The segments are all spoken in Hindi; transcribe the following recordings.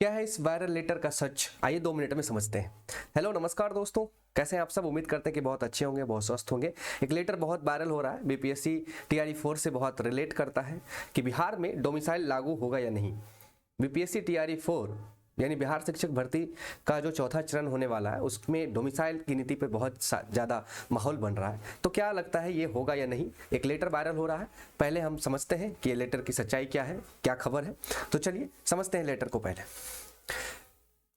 क्या है इस वायरल लेटर का सच, आइए 2 मिनट में समझते हैं। हेलो नमस्कार दोस्तों, कैसे हैं आप सब। उम्मीद करते हैं कि बहुत अच्छे होंगे, बहुत स्वस्थ होंगे। एक लेटर बहुत वायरल हो रहा है, बीपीएससी टीआरई 4 से बहुत रिलेट करता है कि बिहार में डोमिसाइल लागू होगा या नहीं। बीपीएससी टीआरई 4 यानी बिहार शिक्षक भर्ती का जो चौथा चरण होने वाला है, उसमें डोमिसाइल की नीति पे बहुत ज़्यादा माहौल बन रहा है। तो क्या लगता है ये होगा या नहीं। एक लेटर वायरल हो रहा है, पहले हम समझते हैं कि ये लेटर की सच्चाई क्या है, क्या खबर है। तो चलिए समझते हैं लेटर को। पहले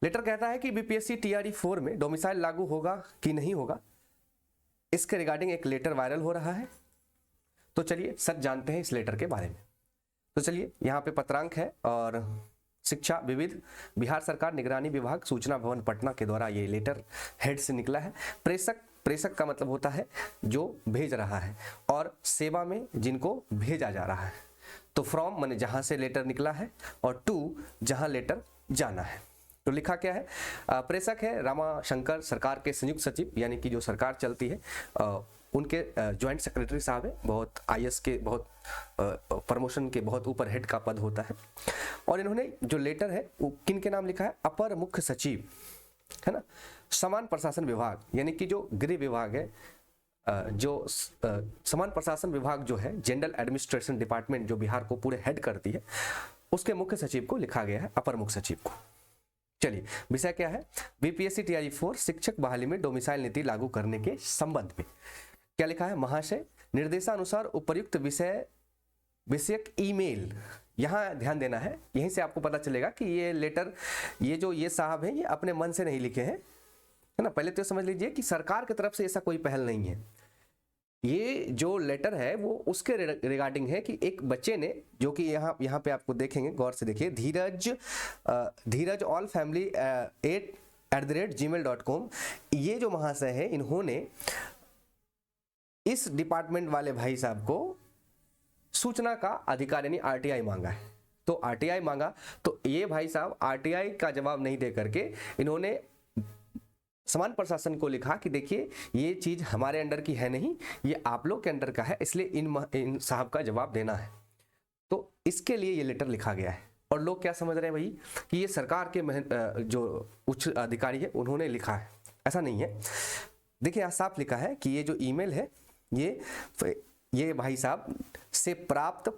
लेटर कहता है कि बीपीएससी टीआरई 4 में डोमिसाइल लागू होगा कि नहीं होगा, इसके रिगार्डिंग एक लेटर वायरल हो रहा है। तो चलिए सच जानते हैं इस लेटर के बारे में। तो चलिए यहाँ पे पत्रांक है और शिक्षा विविध बिहार सरकार निगरानी विभाग सूचना भवन पटना के द्वारा ये लेटर हेड से निकला है। प्रेषक का मतलब होता है जो भेज रहा है, और सेवा में जिनको भेजा जा रहा है। तो फ्रॉम माने जहां से लेटर निकला है, और टू जहां लेटर जाना है। तो लिखा क्या है, प्रेषक है रामाशंकर सरकार के संयुक्त सचिव, यानी कि जो सरकार चलती है उनके ज्वाइंट सेक्रेटरी साहब है। बहुत आईएएस के बहुत प्रमोशन के बहुत ऊपर हेड का पद होता है। और इन्होंने जो लेटर है वो किन के नाम लिखा है, अपर मुख्य सचिव है ना, समान प्रशासन विभाग, यानी कि जो गृह विभाग है, जो समान प्रशासन विभाग जो है, जनरल एडमिनिस्ट्रेशन डिपार्टमेंट जो बिहार को पूरे हेड करती है, उसके मुख्य सचिव को लिखा गया है, अपर मुख्य सचिव को। चलिए विषय क्या है, बीपीएससी टीआरई 4 शिक्षक बहाली में डोमिसाइल नीति लागू करने के संबंध में क्या लिखा है। महाशय, निर्देशानुसार उपर्युक्त विषयक ईमेल, यहाँ ध्यान देना है, यहीं से आपको पता चलेगा कि ये लेटर, ये साहब हैं, ये अपने मन से नहीं लिखे हैं, है ना। पहले तो समझ लीजिए कि सरकार की तरफ से ऐसा कोई पहल नहीं है। ये जो लेटर है वो उसके रिगार्डिंग है कि एक बच्चे ने, जो कि यहाँ पे आपको देखेंगे, गौर से देखिए, धीरज ऑल फैमिली @gmail.com, ये जो महाशय है, इन्होंने इस डिपार्टमेंट वाले भाई साहब को सूचना का अधिकार यानी आरटीआई मांगा है। तो आरटीआई मांगा, तो ये भाई साहब आरटीआई का जवाब नहीं दे करके इन्होंने समान प्रशासन को लिखा कि देखिए ये चीज हमारे अंडर की है नहीं, ये आप लोग के अंडर का है, इसलिए इन साहब का जवाब देना है। तो इसके लिए ये लेटर लिखा गया है। और लोग क्या समझ रहे हैं भाई कि ये सरकार के जो उच्च अधिकारी है उन्होंने लिखा है, ऐसा नहीं है। देखिए यहाँ साफ लिखा है कि ये जो ईमेल है, ये भाई साहब से प्राप्त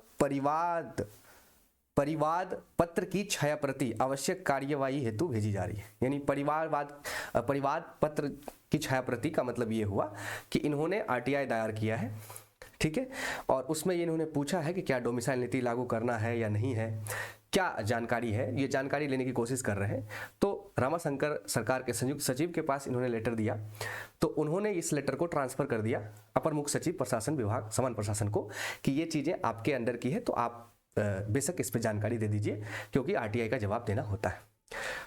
परिवाद पत्र की छाया प्रति आवश्यक कार्यवाही हेतु भेजी जा रही है। यानी परिवाद पत्र की छाया प्रति का मतलब ये हुआ कि इन्होंने आरटीआई दायर किया है, ठीक है, और उसमें ये इन्होंने पूछा है कि क्या डोमिसाइल नीति लागू करना है या नहीं है, क्या जानकारी है, ये जानकारी लेने की कोशिश कर रहे हैं। तो रामाशंकर सरकार के संयुक्त सचिव के पास इन्होंने लेटर दिया, तो उन्होंने इस लेटर को ट्रांसफर कर दिया अपर मुख्य सचिव प्रशासन विभाग समान प्रशासन को कि ये चीजें आपके अंडर की है, तो आप बेशक इस पर जानकारी दे दीजिए, क्योंकि आरटीआई का जवाब देना होता है।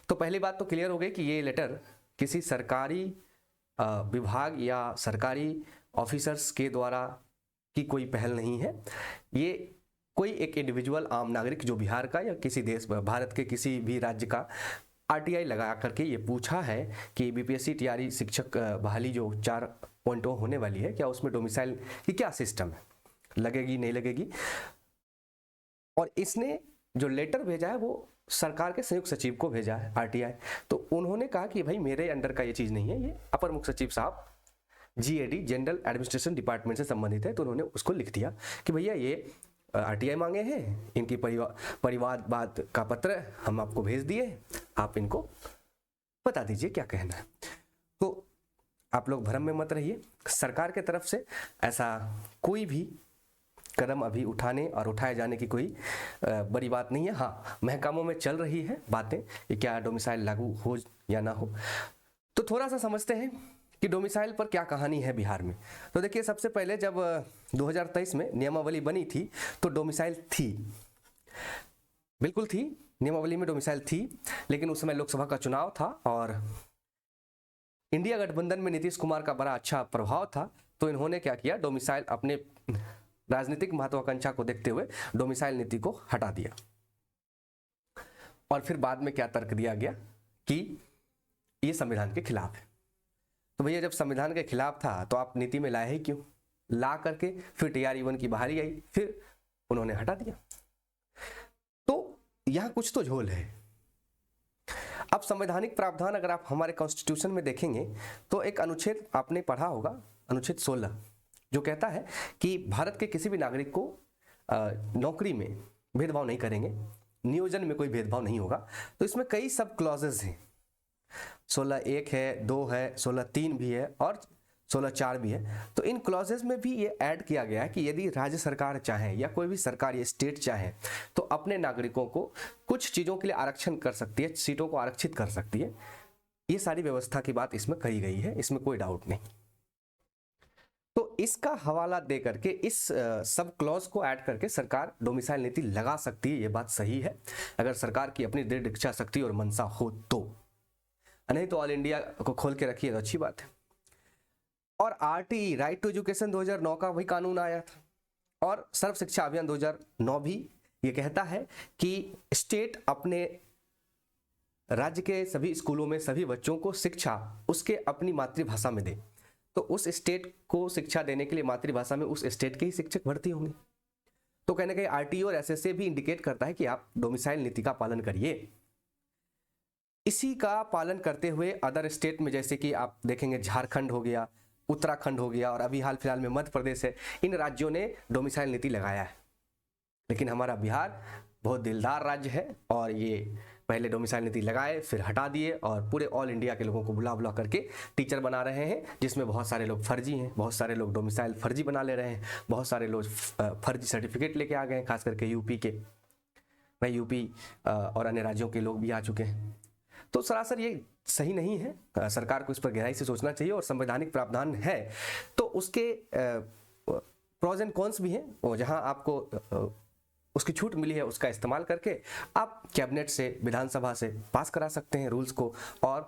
तो पहली बात तो क्लियर हो गई कि ये लेटर किसी सरकारी विभाग या सरकारी ऑफिसर्स के द्वारा की कोई पहल नहीं है। ये कोई एक इंडिविजुअल आम नागरिक जो बिहार का या किसी देश भारत के किसी भी राज्य का आरटीआई लगा करके ये पूछा है कि बीपीएससी टीआरई शिक्षक बहाली जो 4.0 होने वाली है, क्या उसमें डोमिसाइल की क्या सिस्टम है, लगेगी नहीं लगेगी। और इसने जो लेटर भेजा है वो सरकार के संयुक्त सचिव को भेजा है आरटीआई। तो उन्होंने कहा कि भाई मेरे अंडर का ये चीज नहीं है, ये अपर मुख्य सचिव साहब जीएडी जनरल एडमिनिस्ट्रेशन डिपार्टमेंट से संबंधित है। तो उन्होंने उसको लिख दिया कि भैया ये आरटीआई मांगे हैं, इनकी परिवाद का पत्र हम आपको भेज दिए, आप इनको बता दीजिए क्या कहना है। तो आप लोग भ्रम में मत रहिए, सरकार के तरफ से ऐसा कोई भी कदम अभी उठाने और उठाए जाने की कोई बड़ी बात नहीं है। हाँ, महकमों में चल रही है बातें कि क्या डोमिसाइल लागू हो या ना हो। तो थोड़ा सा समझते हैं कि डोमिसाइल पर क्या कहानी है बिहार में। तो देखिए, सबसे पहले जब 2023 में नियमावली बनी थी तो डोमिसाइल थी, बिल्कुल थी, नियमावली में डोमिसाइल थी। लेकिन उस समय लोकसभा का चुनाव था और इंडिया गठबंधन में नीतीश कुमार का बड़ा अच्छा प्रभाव था। तो इन्होंने क्या किया, डोमिसाइल अपने राजनीतिक महत्वाकांक्षा को देखते हुए डोमिसाइल नीति को हटा दिया। और फिर बाद में क्या तर्क दिया गया कि ये संविधान के खिलाफ है। तो भैया जब संविधान के खिलाफ था तो आप नीति में लाए ही क्यों, ला करके फिर टीआरई 1 की बहाली आई, फिर उन्होंने हटा दिया। तो यहां कुछ तो झोल है। अब संवैधानिक प्रावधान अगर आप हमारे कॉन्स्टिट्यूशन में देखेंगे तो एक अनुच्छेद आपने पढ़ा होगा, अनुच्छेद 16, जो कहता है कि भारत के किसी भी नागरिक को नौकरी में भेदभाव नहीं करेंगे, नियोजन में कोई भेदभाव नहीं होगा। तो इसमें कई सब क्लॉजेज हैं, 16(1) है, 2 है, 16(3) भी है और 16(4) भी है। तो इन क्लॉजेज में भी ये ऐड किया गया है कि यदि राज्य सरकार चाहे या कोई भी सरकार या स्टेट चाहे तो अपने नागरिकों को कुछ चीज़ों के लिए आरक्षण कर सकती है, सीटों को आरक्षित कर सकती है। ये सारी व्यवस्था की बात इसमें कही गई है, इसमें कोई डाउट नहीं। तो इसका हवाला दे करके इस सब क्लॉज को ऐड करके सरकार डोमिसाइल नीति लगा सकती है, ये बात सही है, अगर सरकार की अपनी दृढ़ इच्छा शक्ति और मनसा हो तो। नहीं तो ऑल इंडिया को खोल के रखिए तो अच्छी बात है। और आरटीई, राइट टू एजुकेशन, 2009 का वही कानून आया था, और सर्व शिक्षा अभियान 2009 भी ये कहता है कि स्टेट अपने राज्य के सभी स्कूलों में सभी बच्चों को शिक्षा उसके अपनी मातृभाषा में दे। तो उस स्टेट को शिक्षा देने के लिए मातृभाषा में उस स्टेट के ही शिक्षक भर्ती होंगे। तो कहने का आरटीई और एसएसए भी इंडिकेट करता है कि आप डोमिसाइल नीति का पालन करिए। इसी का पालन करते हुए अदर स्टेट में, जैसे कि आप देखेंगे झारखंड हो गया, उत्तराखंड हो गया और अभी हाल फिलहाल में मध्य प्रदेश है, इन राज्यों ने डोमिसाइल नीति लगाया है। लेकिन हमारा बिहार बहुत दिलदार राज्य है और ये पहले डोमिसाइल नीति लगाए, फिर हटा दिए और पूरे ऑल इंडिया के लोगों को बुला बुला करके टीचर बना रहे हैं, जिसमें बहुत सारे लोग फर्जी हैं, बहुत सारे लोग डोमिसाइल फर्जी बना ले रहे हैं, बहुत सारे लोग फर्जी सर्टिफिकेट लेके आ गए हैं, खास करके यूपी के, भाई यूपी और अन्य राज्यों के लोग भी आ चुके हैं। तो सरासर ये सही नहीं है, सरकार को इस पर गहराई से सोचना चाहिए। और संवैधानिक प्रावधान है तो उसके प्रोज एंड कॉन्स भी हैं, और जहां आपको उसकी छूट मिली है उसका इस्तेमाल करके आप कैबिनेट से, विधानसभा से पास करा सकते हैं रूल्स को और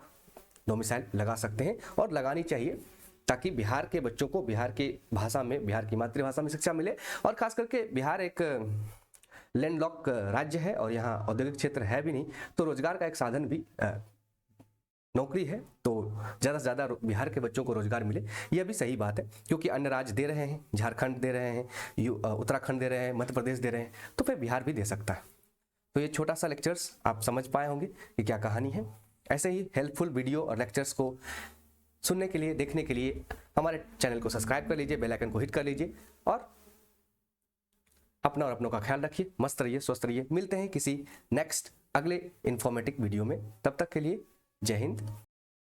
डोमिसाइल लगा सकते हैं, और लगानी चाहिए, ताकि बिहार के बच्चों को बिहार की भाषा में, बिहार की मातृभाषा में शिक्षा मिले। और खास करके बिहार एक लैंडलॉक राज्य है और यहाँ औद्योगिक क्षेत्र है भी नहीं, तो रोजगार का एक साधन भी नौकरी है, तो ज़्यादा से ज़्यादा बिहार के बच्चों को रोजगार मिले, यह भी सही बात है। क्योंकि अन्य राज्य दे रहे हैं, झारखंड दे रहे हैं, उत्तराखंड दे रहे हैं, मध्य प्रदेश दे रहे हैं, तो फिर बिहार भी दे सकता है। तो ये छोटा सा लेक्चर्स आप समझ पाए होंगे कि क्या कहानी है। ऐसे ही हेल्पफुल वीडियो और लेक्चर्स को सुनने के लिए, देखने के लिए हमारे चैनल को सब्सक्राइब कर लीजिए, बेल आइकन को हिट कर लीजिए, और अपना और अपनों का ख्याल रखिए। मस्त रहिए, स्वस्थ रहिए। मिलते हैं किसी नेक्स्ट अगले इंफॉर्मेटिव वीडियो में, तब तक के लिए जय हिंद,